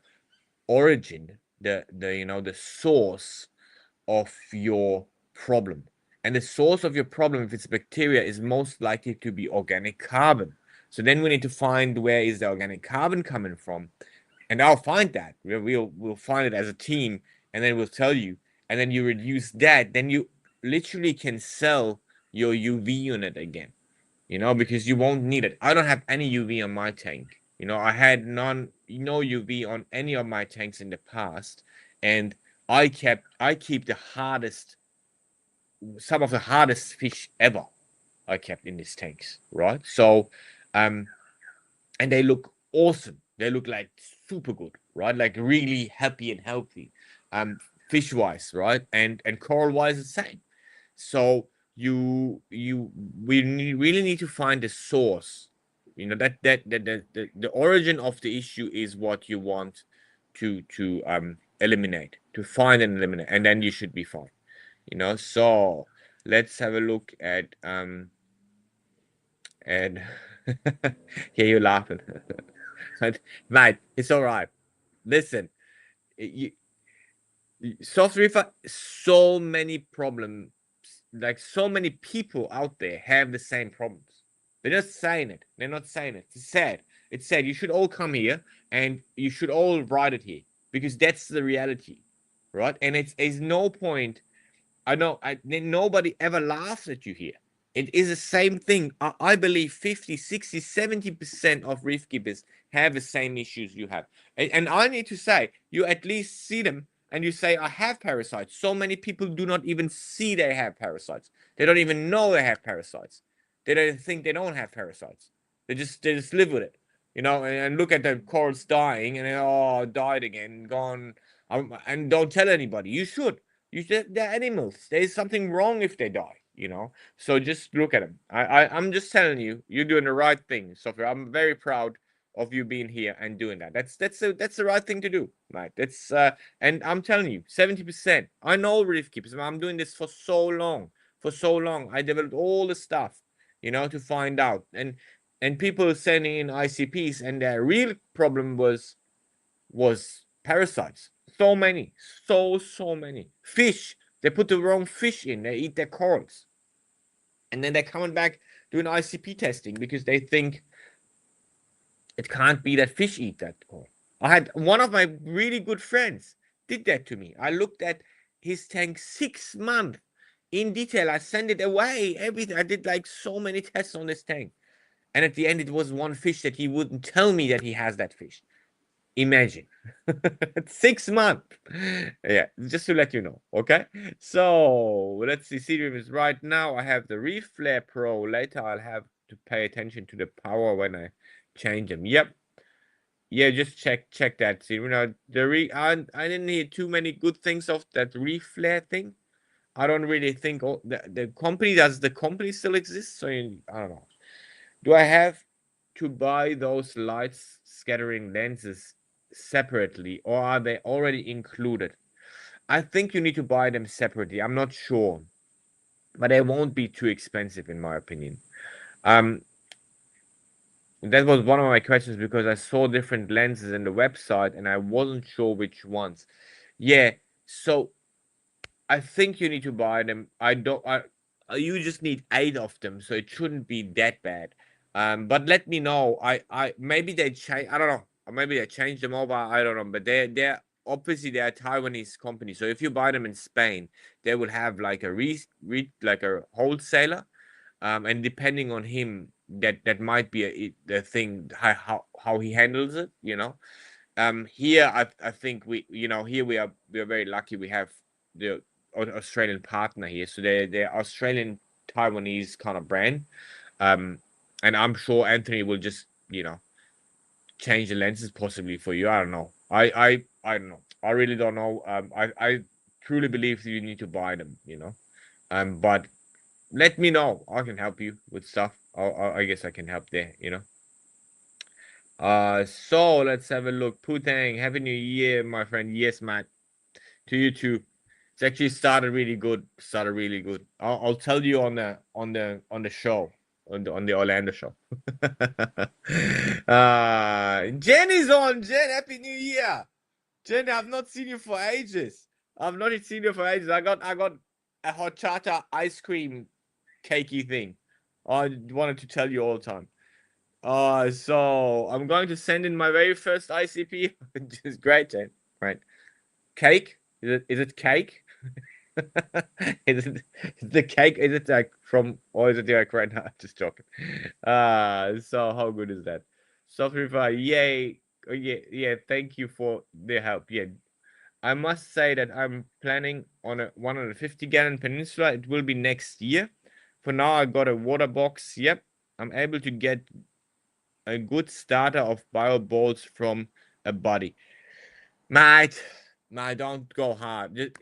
origin, the source of your problem. And the source of your problem, if it's bacteria, is most likely to be organic carbon. So then we need to find where is the organic carbon coming from, and I'll find that. We'll find it as a team, and then we'll tell you. And then you reduce that, then you literally can sell your UV unit again. Because you won't need it. I don't have any UV on my tank. I had no UV on any of my tanks in the past, and I keep some of the hardest fish ever. I kept in these tanks, right? So, and they look awesome. They look like super good, right? Like really happy and healthy, fish wise, right? And coral wise the same. So really need to find the source. The origin of the issue is what you want to eliminate, to find and eliminate, and then you should be fine. So let's have a look at and yeah, you're laughing. But, mate, it's all right. Listen, you, Soft Reefer, so many problems, like so many people out there have the same problems. They're not saying it. They're not saying it. It's sad. It's sad. You should all come here and you should all write it here because that's the reality, right? And it's no point. I know nobody ever laughs at you here. It is the same thing. I believe 50, 60, 70% of reef keepers have the same issues you have. And I need to say, you at least see them and you say, I have parasites. So many people do not even see they have parasites. They don't even know they have parasites. They don't think they don't have parasites. They just live with it. And look at the corals dying and died again, gone. And don't tell anybody. You should. They're animals. There's something wrong if they die. So just look at them. I'm just telling you, you're doing the right thing, Sophia. I'm very proud of you being here and doing that. That's the right thing to do, right? And I'm telling you, 70%. I know reef keepers. I'm doing this for so long. For so long, I developed all the stuff, to find out. And people sending in ICPs, and their real problem was parasites. So many, so many fish. They put the wrong fish in. They eat their corals, and then they're coming back doing ICP testing because they think it can't be that fish eat that coral. I had one of my really good friends did that to me. I looked at his tank 6 months in detail. I sent it away. Everything. I did like so many tests on this tank, and at the end, it was one fish that he wouldn't tell me that he has that fish. Imagine. 6 months. Yeah, just to let you know. Okay. So let's see. Serum is right now. I have the Reef Flare Pro. Later, I'll have to pay attention to the power when I change them. Yep. Yeah, just check that. See, I didn't hear too many good things of that Reef Flare thing. I don't really think the company does the company still exist. So I don't know. Do I have to buy those lights scattering lenses separately, or are they already included? I think you need to buy them separately. I'm not sure, but they won't be too expensive in my opinion. That was one of my questions because I saw different lenses in the website and I wasn't sure which ones. Yeah, so I think you need to buy them. I don't. You just need 8 of them, so it shouldn't be that bad. But let me know. Maybe they change. I don't know. Or maybe they changed them over. I don't know. But they're obviously they're a Taiwanese company. So if you buy them in Spain, they will have like a like a wholesaler. And depending on him, that might be a thing how he handles it. Here I think here we are very lucky. We have the Australian partner here, so they're Australian Taiwanese kind of brand. And I'm sure Anthony will just change the lenses possibly for you. I don't know. I don't know. I really don't know. I truly believe you need to buy them. But let me know. I can help you with stuff. I guess I can help there. So let's have a look. Putang, Happy New Year, my friend. Yes, Matt. To you too. It's actually started really good. Started really good. I'll tell you on the show, on the Orlando show. Jen is on. Jen, Happy New Year. Jen, I've not seen you for ages. I've not seen you for ages. I got a horchata ice cream cakey thing. I wanted to tell you all the time. So I'm going to send in my very first ICP, which is great, Jen. Right. Cake? Is it cake? Is the cake? Is it like from, or is it like right now? Just joking. So how good is that? Soft River, yay! Oh, yeah, yeah. Thank you for the help. Yeah, I must say that I'm planning on a 150-gallon peninsula. It will be next year. For now, I got a water box. Yep, I'm able to get a good starter of bio balls from a buddy. Mate, don't go hard. Just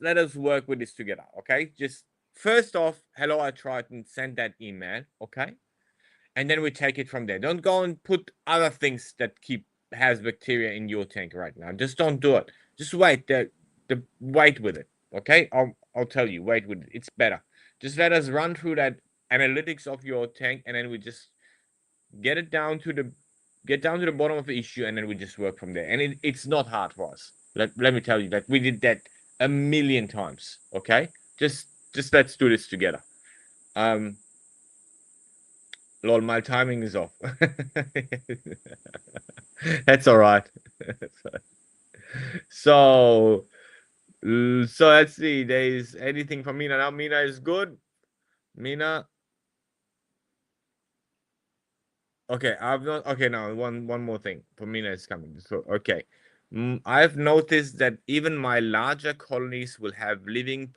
let us work with this together, okay? Just first off, hello, I tried and send that email, okay? And then we take it from there. Don't go and put other things that has bacteria in your tank right now. Just don't do it. Just wait. The wait with it, okay? I'll tell you, wait with it. It's better. Just let us run through that analytics of your tank, and then we just get down to the bottom of the issue, and then we just work from there. And it's not hard for us. Let me tell you that we did that a million times. Okay, just let's do this together. Lol, my timing is off. That's all right. So let's see. There is anything from Mina now. Mina is good. Mina. Okay, I've not. Okay, now one more thing. Mina is coming. So okay, I've noticed that even my larger colonies will have living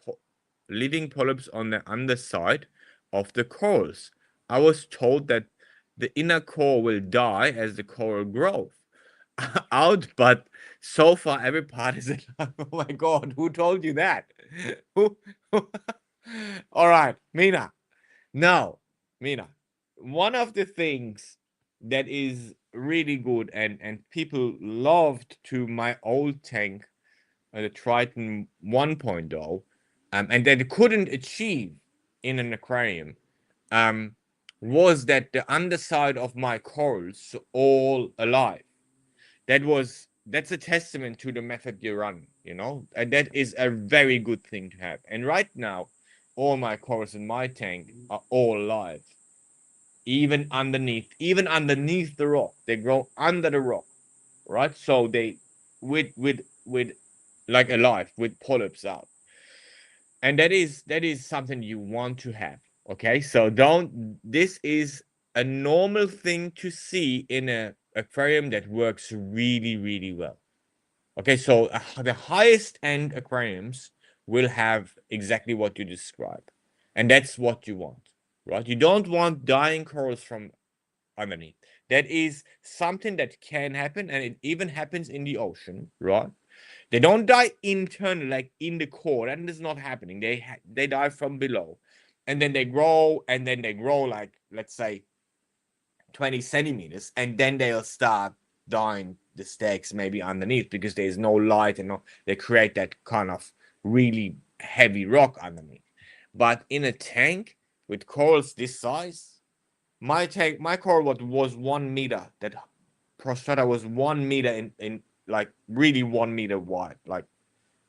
polyps on the underside of the corals. I was told that the inner core will die as the coral grows out, but so far every part is alive. Oh my God, who told you that? Who? All right, Mina. Now, Mina, one of the things that is really good and people loved to my old tank, the Triton 1.0, and that it couldn't achieve in an aquarium, um, was that the underside of my corals all alive. That's a testament to the method you run, and that is a very good thing to have. And right now, all my corals in my tank are all alive, even underneath the rock. They grow under the rock, right? So they with like alive with polyps out, and that is something you want to have. Okay, so don't. This is a normal thing to see in a aquarium that works really, really well. Okay, so the highest end aquariums will have exactly what you describe, and that's what you want, right? You don't want dying corals from underneath. That is something that can happen, and it even happens in the ocean, right? They don't die internally, like in the core. That is not happening. They die from below, and then they grow, like, let's say, 20 centimeters, and then they'll start dying the stakes maybe underneath because there's no light and no, they create that kind of really heavy rock underneath. But in a tank with corals this size, my coral was 1 meter. That prostrata was 1 meter in like really 1 meter wide, like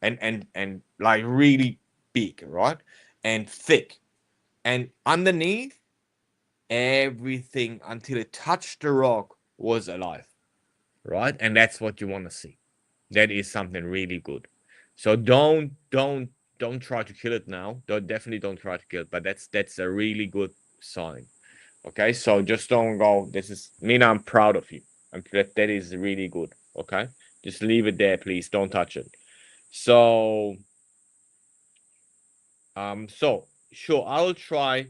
and like really big, right? And thick. And underneath, everything until it touched the rock was alive, right? And that's what you want to see. That is something really good. So don't try to kill it now. Definitely don't try to kill it. But that's a really good sign. Okay, so just don't go. This is Mina. I'm proud of you. That is really good. Okay, just leave it there, please. Don't touch it. So so sure, I'll try.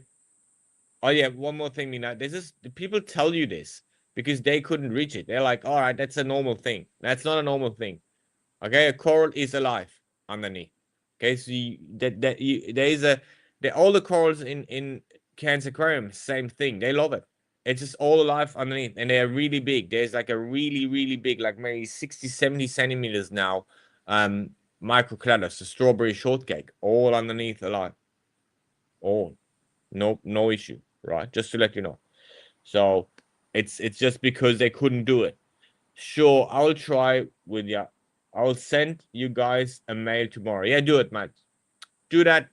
Oh yeah, one more thing, Mina. This is people tell you this because they couldn't reach it. They're like, all right, that's a normal thing. That's not a normal thing. Okay, a coral is alive underneath. Okay, so there is all the corals in Cairns Aquarium, same thing. They love it. It's just all alive underneath, and they are really big. There's like a really, really big, like maybe 60, 70 centimeters now. Microcladus, the strawberry shortcake, all underneath alive. All. No issue, right? Just to let you know. So it's just because they couldn't do it. Sure, I'll try with you. I'll send you guys a mail tomorrow. Yeah, do it, man. Do that,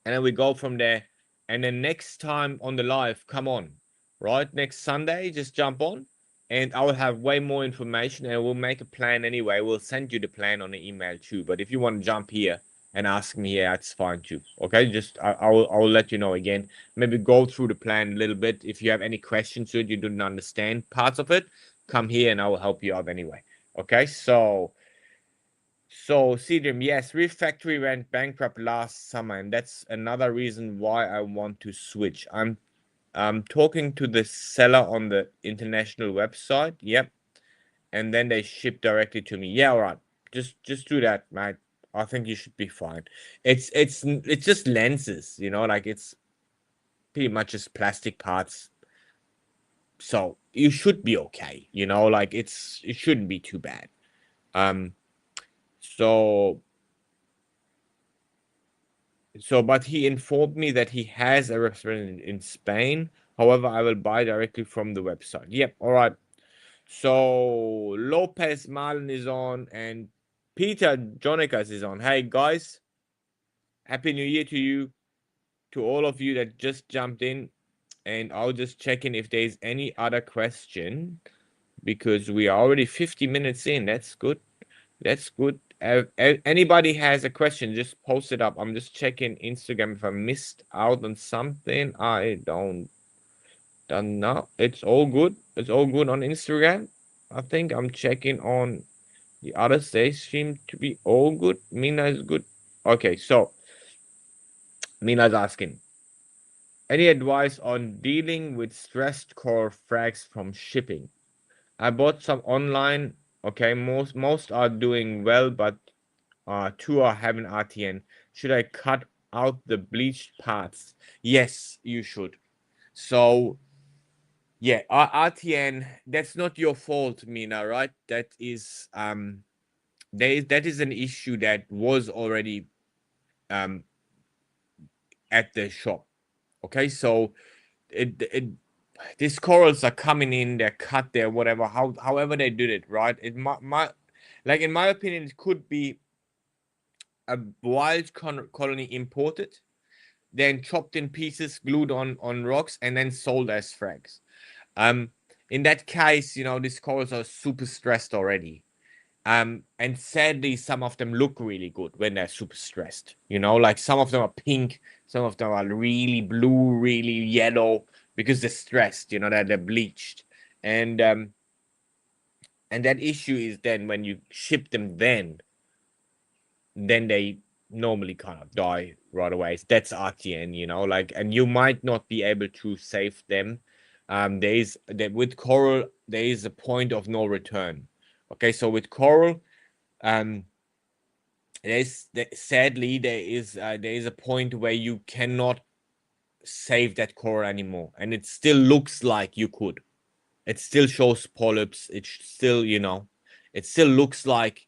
and then we go from there. And then next time on the live, come on, right? Next Sunday, just jump on, and I will have way more information, and we'll make a plan anyway. We'll send you the plan on the email too. But if you want to jump here and ask me, yeah, it's fine too. Okay, just I'll let you know again. Maybe go through the plan a little bit. If you have any questions to it, you didn't understand parts of it, come here and I will help you out anyway. Okay, so Cedric, yes, Reef Factory went bankrupt last summer, and that's another reason why I want to switch. I'm talking to the seller on the international website. Yep. And then they ship directly to me. Yeah, all right. Just do that, mate. I think you should be fine. It's just lenses, like it's pretty much just plastic parts. So you should be okay, like it shouldn't be too bad. Um so but he informed me that he has a restaurant in Spain. However, I will buy directly from the website. Yep, all right. So Lopez Marlin is on and Peter Jonicas is on. Hey guys, Happy New Year to you, to all of you that just jumped in. And I'll just check in if there's any other question because we are already 50 minutes in. That's good. That's good. Anybody has a question, just post it up. I'm just checking Instagram if I missed out on something. I don't know. It's all good. It's all good on Instagram. I think I'm checking on the others. They seem to be all good. Mina is good. Okay, so Mina's asking, any advice on dealing with stressed core frags from shipping? I bought some online. Okay, most are doing well, but two are having RTN. Should I cut out the bleached parts? Yes, you should. So yeah, RTN. That's not your fault, Mina. Right? That is that is an issue that was already um at the shop. Okay, so these corals are coming in, they're cut there, whatever, however they did it, right? It my like in my opinion, it could be a wild colony imported, then chopped in pieces, glued on rocks, and then sold as frags. In that case, these corals are super stressed already. And sadly, some of them look really good when they're super stressed. Like some of them are pink, some of them are really blue, really yellow because they're stressed. They're bleached, and And that issue is then when you ship them, then they normally kind of die right away. That's RTN, you know, like, and you might not be able to save them. There is that with coral, there is a point of no return. Okay, so with coral, sadly there is a point where you cannot save that coral anymore, and it still looks like you could. It still shows polyps. It still, you know, it still looks like,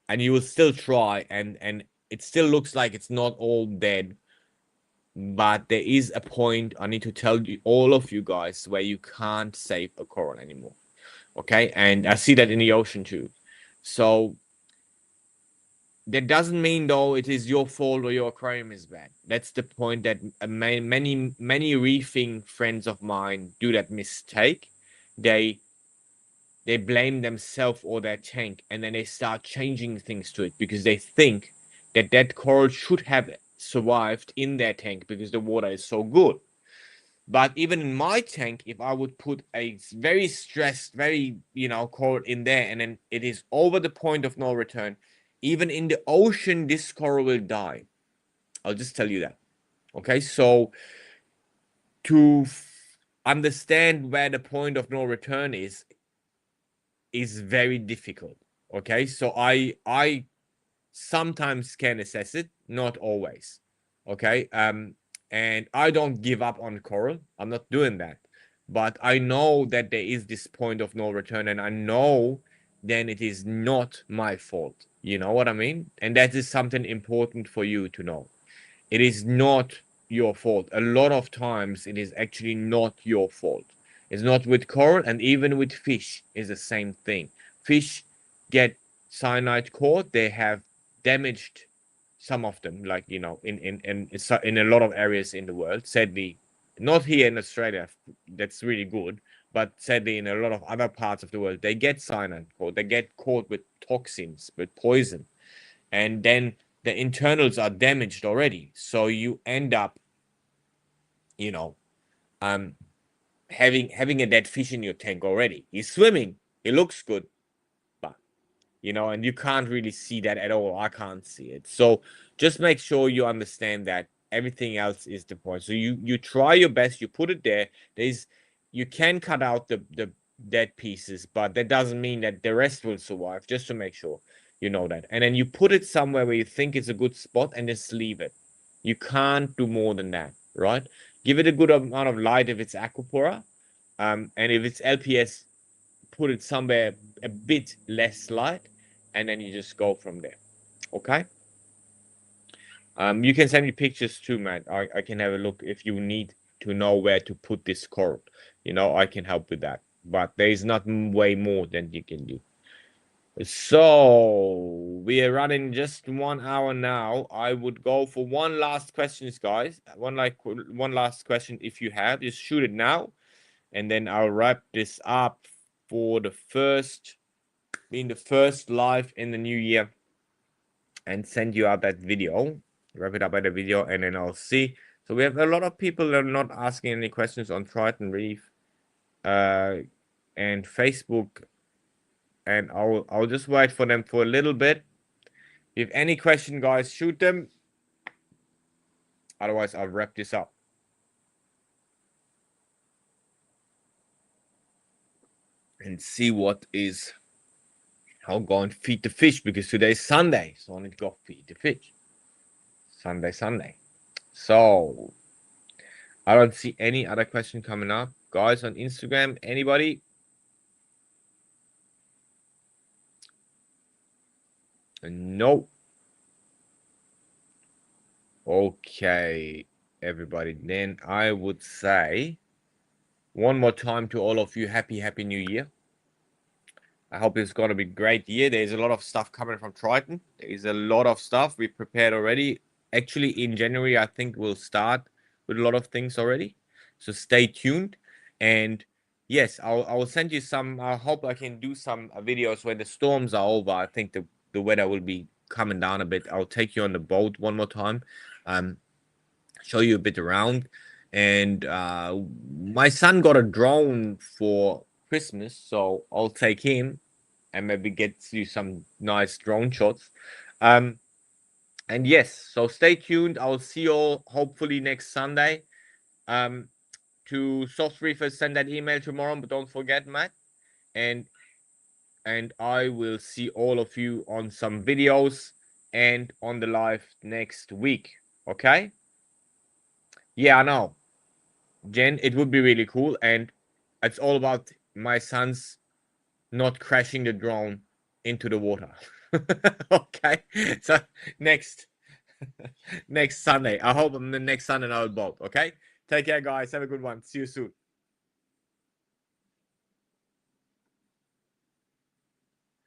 and you will still try, and it still looks like it's not all dead. But there is a point, I need to tell you, all of you guys, where you can't save a coral anymore. Okay, and I see that in the ocean too. So that doesn't mean though it is your fault or your aquarium is bad. That's the point that many reefing friends of mine do that mistake. They blame themselves or their tank, and then they start changing things to it because they think that that coral should have survived in their tank because the water is so good. But even in my tank, if I would put a very stressed, very, you know, coral in there, and then it is over the point of no return, even in the ocean, this coral will die. I'll just tell you that. Okay, so to understand where the point of no return is very difficult. Okay, so I sometimes can assess it, not always. Okay, and I don't give up on coral. I'm not doing that, but I know that there is this point of no return, and I know then it is not my fault. You know what I mean? And that is something important for you to know. It is not your fault. A lot of times it is actually not your fault. It's not with coral, and even with fish is the same thing. Fish get cyanide caught, they have damaged, some of them, like, you know, in a lot of areas in the world. Sadly, not here in Australia, that's really good, but sadly in a lot of other parts of the world, they get cyanide caught, they get caught with toxins, with poison, and then the internals are damaged already. So you end up, you know, um, having a dead fish in your tank already. He's swimming. It looks good, but, you know, and you can't really see that at all. I can't see it. So just make sure you understand that everything else is the point. So you try your best. You put it there. You can cut out the dead pieces, but that doesn't mean that the rest will survive. Just to make sure you know that. And then you put it somewhere where you think it's a good spot, and just leave it. You can't do more than that, right? Give it a good amount of light if it's aquapora, and if it's LPS, put it somewhere a bit less light, and then you just go from there. Okay. You can send me pictures too, man. I can have a look if you need to know where to put this coral. You know, I can help with that. But there is not way more than you can do. So we are running just 1 hour now. I would go for one last question, guys. One last question. If you have, just shoot it now, and then I'll wrap this up for the first live in the new year, and send you out that video. Wrap it up by the video, and then I'll see. So we have a lot of people that are not asking any questions on Triton Reef, and Facebook, and I'll just wait for them for a little bit. If any question, guys, shoot them. Otherwise, I'll wrap this up and see what is. I'll go and feed the fish because today's Sunday, so I need to go feed the fish. Sunday. So I don't see any other question coming up, guys, on Instagram. Anybody? No. Okay, everybody. Then I would say one more time to all of you, happy New Year. I hope it's going to be a great year. There's a lot of stuff coming from Triton. There is a lot of stuff we prepared already. Actually, in January, I think we'll start with a lot of things already. So stay tuned. And yes, I'll send you some. I hope I can do some videos when the storms are over. I think the weather will be coming down a bit. I'll take you on the boat one more time. Show you a bit around. And my son got a drone for Christmas, so I'll take him and maybe get you some nice drone shots. And yes, so stay tuned. I'll see you all hopefully next Sunday. To Soft Reefers, send that email tomorrow, but don't forget, Matt. And I will see all of you on some videos and on the live next week. Okay? Yeah, I know. Jen, it would be really cool. And it's all about my son's not crashing the drone into the water. Okay. So next next Sunday. I hope I'm the next Sunday I'll boat. Okay. Take care, guys. Have a good one. See you soon.